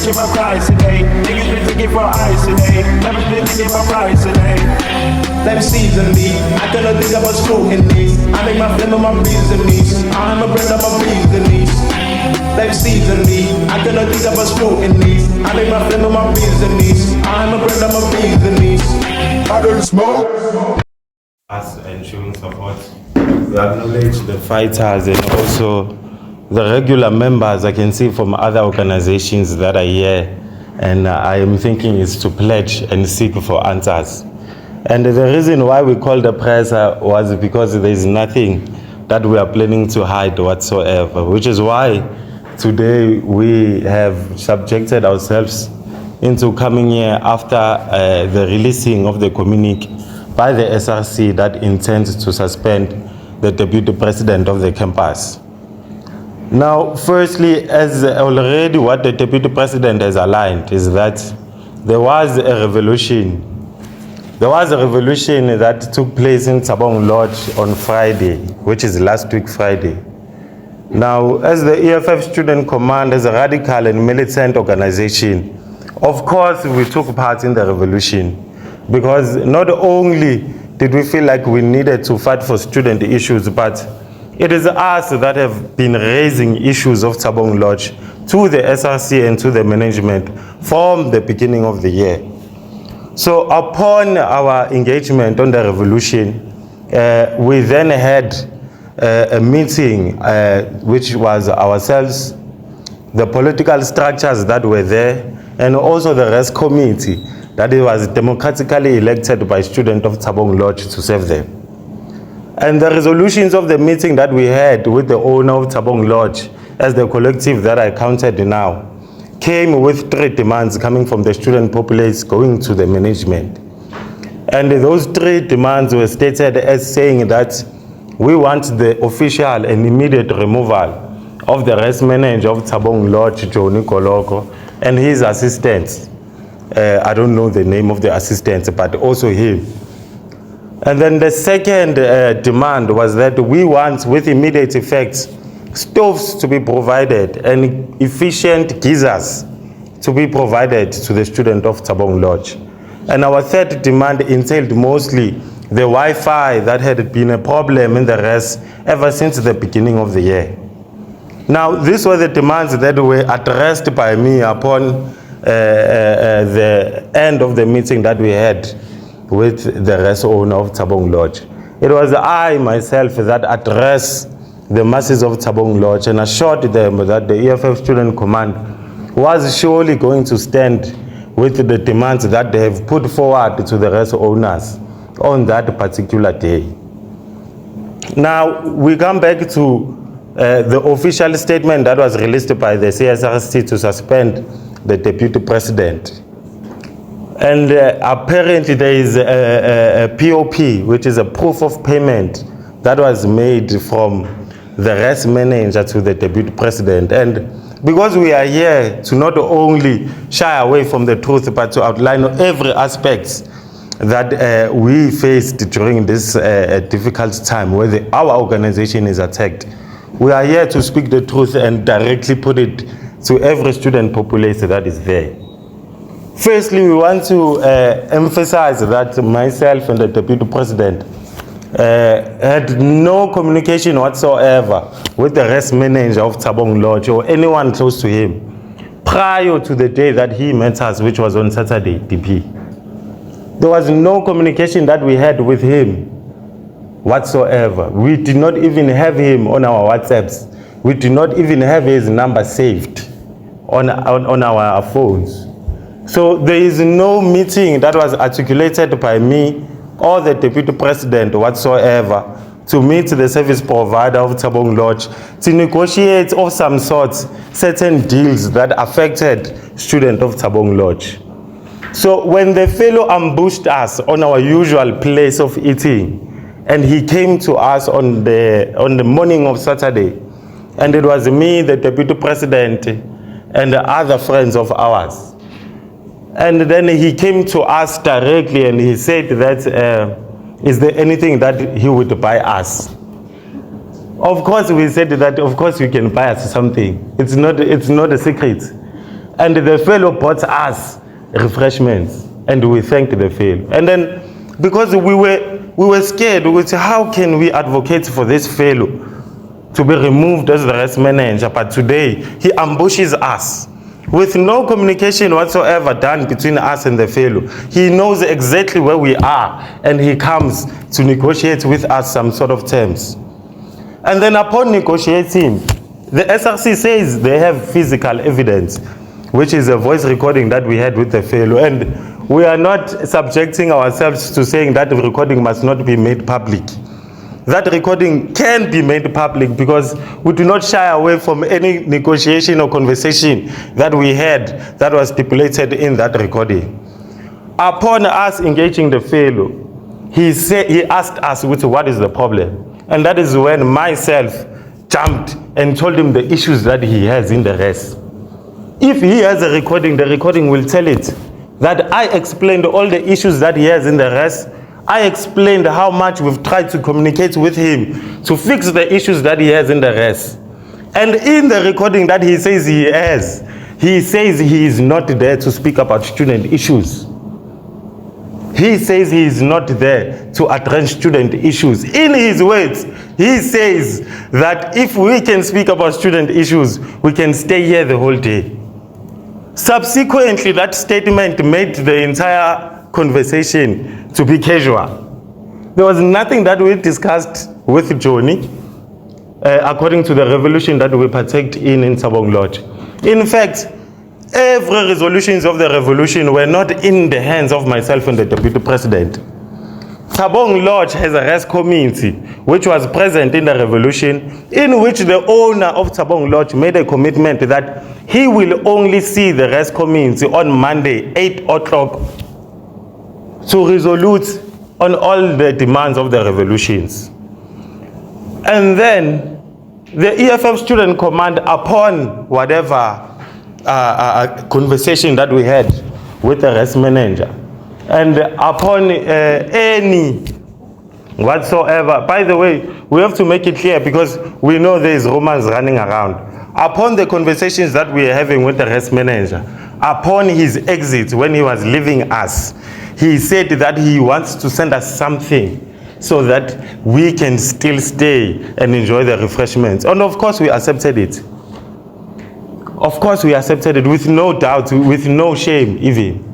thinking about price today. Niggas been thinking for ice today. Never been thinking about price today. Life seasonally, I cannot think about scrutiny. I make my flame on my reasonings. I'm a brand of my reasonings. Life seasonally, I cannot think about scrutiny. I make my flame on my reasonings. I'm a brand of my reasonings. I don't smoke. Us and showing support. We acknowledge the fighters and also the regular members I can see from other organizations that are here, and I am thinking is to pledge and seek for answers. And the reason why we called the press was because there is nothing that we are planning to hide whatsoever, which is why today we have subjected ourselves into coming here after the releasing of the communique by the SRC that intends to suspend the deputy president of the campus. Now, firstly, as already what the deputy president has aligned is that there was a revolution. There was a revolution that took place in Tsabong Lodge on Friday, which is last week Friday. Now, as the EFF Student Command, as a radical and militant organization, of course we took part in the revolution, because not only did we feel like we needed to fight for student issues, but it is us that have been raising issues of Tsabong Lodge to the SRC and to the management from the beginning of the year. So upon our engagement on the revolution, we then had a meeting which was ourselves, the political structures that were there, and also the rest committee that it was democratically elected by students of Tsabong Lodge to serve them. And the resolutions of the meeting that we had with the owner of Tsabong Lodge, as the collective that I counted now, came with 3 demands coming from the student populace going to the management. And those 3 demands were stated as saying that we want the official and immediate removal of the rest manager of Tsabong Lodge, Johnny Koloko, and his assistants. I don't know the name of the assistants, but also him. And then the second demand was that we want, with immediate effect, stoves to be provided and efficient geysers to be provided to the student of Tsabong Lodge. And our third demand entailed mostly the Wi-Fi that had been a problem in the rest ever since the beginning of the year. Now, these were the demands that were addressed by me upon the end of the meeting that we had with the rest owner of Tsabong Lodge. It was I myself that addressed the masses of Tsabong Lodge and assured them that the EFF Student Command was surely going to stand with the demands that they have put forward to the rest owners on that particular day. Now, we come back to the official statement that was released by the CSRC to suspend the deputy president. And apparently there is a POP, which is a proof of payment that was made from the rest manager to the deputy president. And because we are here to not only shy away from the truth, but to outline every aspect that we faced during this difficult time where our organization is attacked, we are here to speak the truth and directly put it to every student population that is there. Firstly, we want to emphasize that myself and the deputy president had no communication whatsoever with the rest manager of Tsabong Lodge or anyone close to him prior to the day that he met us, which was on Saturday, DP. There was no communication that we had with him whatsoever. We did not even have him on our WhatsApps. We did not even have his number saved on our phones. So there is no meeting that was articulated by me or the deputy president whatsoever to meet the service provider of Tsabong Lodge to negotiate of some sorts certain deals that affected students of Tsabong Lodge. So when the fellow ambushed us on our usual place of eating, and he came to us on the morning of Saturday, and it was me, the deputy president, and the other friends of ours. And then he came to us directly and he said that, is there anything that he would buy us? Of course, we said that, of course, you can buy us something. It's not a secret. And the fellow bought us refreshments, and we thanked the fellow. And then, because we were scared, we would say, how can we advocate for this fellow to be removed as the rest manager? But today, he ambushes us with no communication whatsoever done between us and the fellow. He knows exactly where we are, and he comes to negotiate with us some sort of terms. And then upon negotiating, the SRC says they have physical evidence, which is a voice recording that we had with the fellow. And we are not subjecting ourselves to saying that the recording must not be made public. That recording can be made public because we do not shy away from any negotiation or conversation that we had that was stipulated in that recording. Upon us engaging the fellow, he asked us, what is the problem? And that is when myself jumped and told him the issues that he has in the rest. If he has a recording, the recording will tell it that I explained all the issues that he has in the rest. I explained how much we've tried to communicate with him to fix the issues that he has in the rest. And in the recording that he says he has, he says he is not there to speak about student issues. He says he is not there to address student issues. In his words, he says that if we can speak about student issues, we can stay here the whole day. Subsequently, that statement made the entire conversation to be casual. There was nothing that we discussed with Johnny, according to the revolution that we partaked in Thabong Lodge. In fact, every resolutions of the revolution were not in the hands of myself and the Deputy President. Thabong Lodge has a rest committee which was present in the revolution, in which the owner of Thabong Lodge made a commitment that he will only see the rest committee on Monday, 8 o'clock, to resolute on all the demands of the revolutions. And then the EFF Student Command, upon whatever conversation that we had with the rest manager, and upon any whatsoever, by the way, we have to make it clear because we know there is rumors running around. Upon the conversations that we are having with the rest manager, upon his exit when he was leaving us, he said that he wants to send us something so that we can still stay and enjoy the refreshments. And of course we accepted it. Of course we accepted it with no doubt, with no shame even.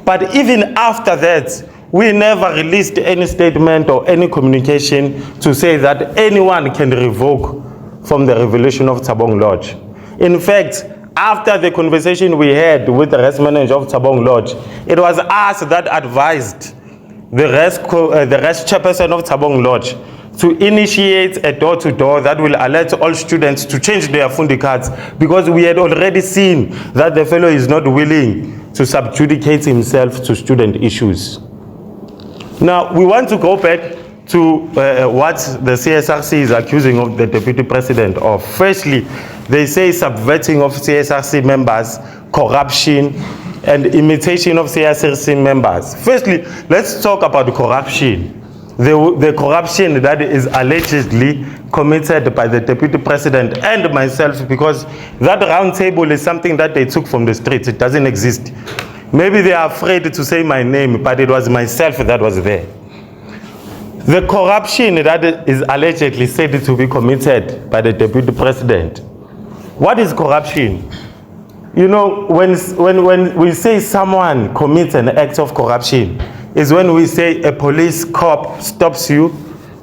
But even after that, we never released any statement or any communication to say that anyone can revoke from the revolution of Thabong Lodge. In fact, after the conversation we had with the rest manager of Thabong Lodge, it was us that advised the rest chairperson of Thabong Lodge to initiate a door-to-door that will alert all students to change their fundi cards, because we had already seen that the fellow is not willing to subjudicate himself to student issues. Now, we want to go back to what the CSRC is accusing of the Deputy President of. Firstly, they say subverting of CSRC members, corruption, and imitation of CSRC members. Firstly, let's talk about the corruption. The corruption that is allegedly committed by the Deputy President and myself, because that round table is something that they took from the streets. It doesn't exist. Maybe they are afraid to say my name, but it was myself that was there. The corruption that is allegedly said to be committed by the Deputy President. What is corruption? You know, when we say someone commits an act of corruption, is when we say a police cop stops you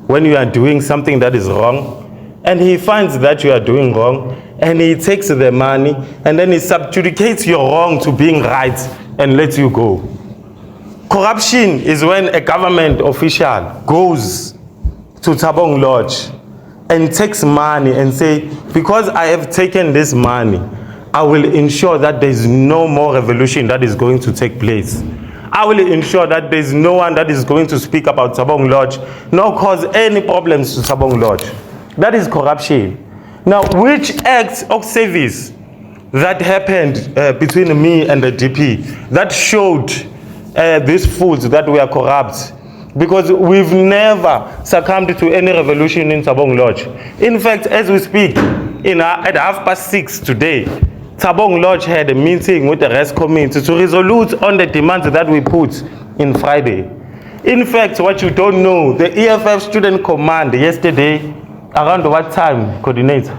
when you are doing something that is wrong, and he finds that you are doing wrong, and he takes the money, and then he subjudicates your wrong to being right and lets you go. Corruption is when a government official goes to Thabong Lodge and takes money and say, because I have taken this money, I will ensure that there is no more revolution that is going to take place. I will ensure that there is no one that is going to speak about Thabong Lodge, nor cause any problems to Thabong Lodge. That is corruption. Now, which acts of service that happened between me and the DP that showed these fools that we are corrupt? Because we've never succumbed to any revolution in Thabong Lodge. In fact, as we speak, at 6:30 today, Tabong Lodge had a meeting with the rest committee to resolve on the demands that we put in Friday. In fact, what you don't know, the EFF Student Command yesterday, around what time, coordinator?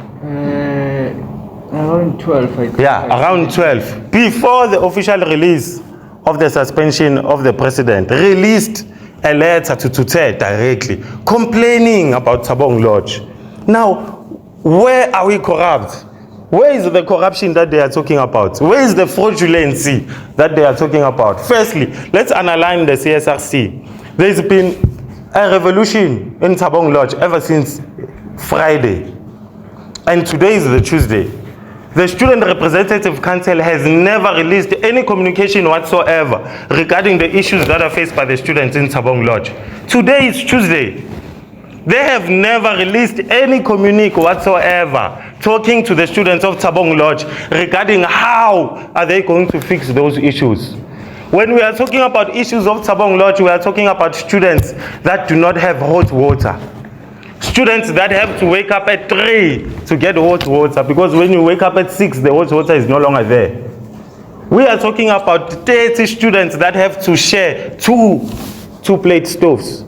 Around 12, I think. Yeah, around 12. Before the official release of the suspension of the president, released a letter to Tute directly, complaining about Tabong Lodge. Now, where are we corrupt? Where is the corruption that they are talking about? Where is the fraudulency that they are talking about? Firstly, let's analyze the CSRC. There's been a revolution in Tabong Lodge ever since Friday. And today is the Tuesday. The Student Representative Council has never released any communication whatsoever regarding the issues that are faced by the students in Tabong Lodge. Today is Tuesday. They have never released any communique whatsoever talking to the students of Tabong Lodge regarding how are they going to fix those issues. When we are talking about issues of Tabong Lodge, we are talking about students that do not have hot water. Students that have to wake up at 3 to get hot water, because when you wake up at 6, the hot water is no longer there. We are talking about 30 students that have to share two plate stoves.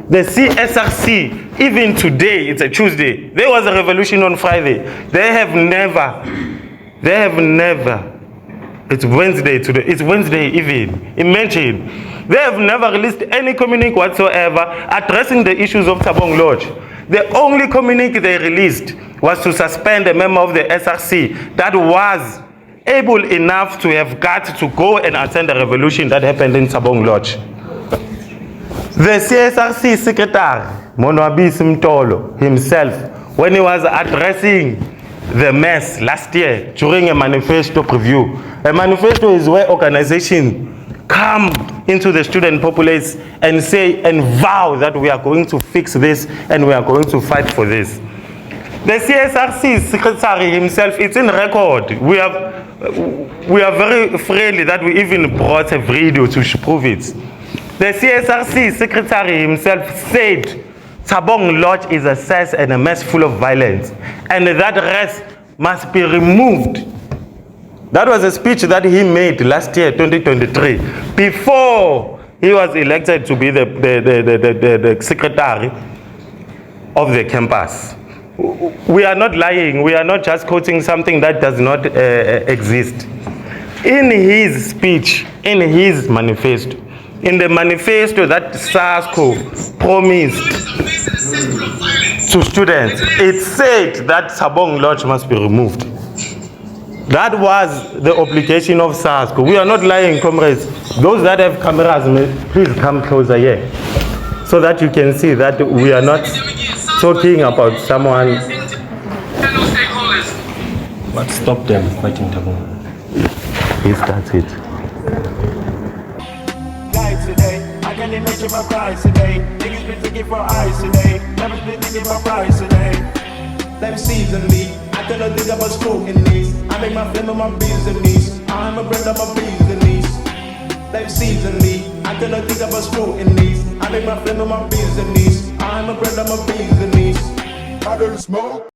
The CSRC, even today, it's a Tuesday, there was a revolution on Friday. They have never, it's Wednesday today, it's Wednesday even, imagine. They have never released any communique whatsoever addressing the issues of Tabong Lodge. The only communique they released was to suspend a member of the SRC that was able enough to have got to go and attend the revolution that happened in Tabong Lodge. The CSRC secretary, Monwabisi Mtolo, himself, when he was addressing the mess last year during a manifesto preview. A manifesto is where organizations come into the student populace and say and vow that we are going to fix this and we are going to fight for this. The CSRC secretary himself, it's in record. We are very friendly that we even brought a video to prove it. The CSRC secretary himself said Tabong Lodge is a cess and a mess full of violence, and that rest must be removed. That was a speech that he made last year, 2023, before he was elected to be the secretary of the campus. We are not lying. We are not just quoting something that does not exist. In his speech, in his manifesto, in the manifesto that SASCO promised to students, it said that Tabong Lodge must be removed. That was the obligation of SASCO. We are not lying, comrades. Those that have cameras, please come closer here, so that you can see that we are not talking about someone. What stopped them fighting Tabong? He started. I can't imagine my price today. Niggas been thinking for ice today. Never been thinking about price today. Let me season me. I couldn't think about scrutiny. I make my friend on my business. I'm a brand of my business. Let me season me. I couldn't think about scrutiny. I make my friend on my business. I'm a brand of my business. I don't smoke.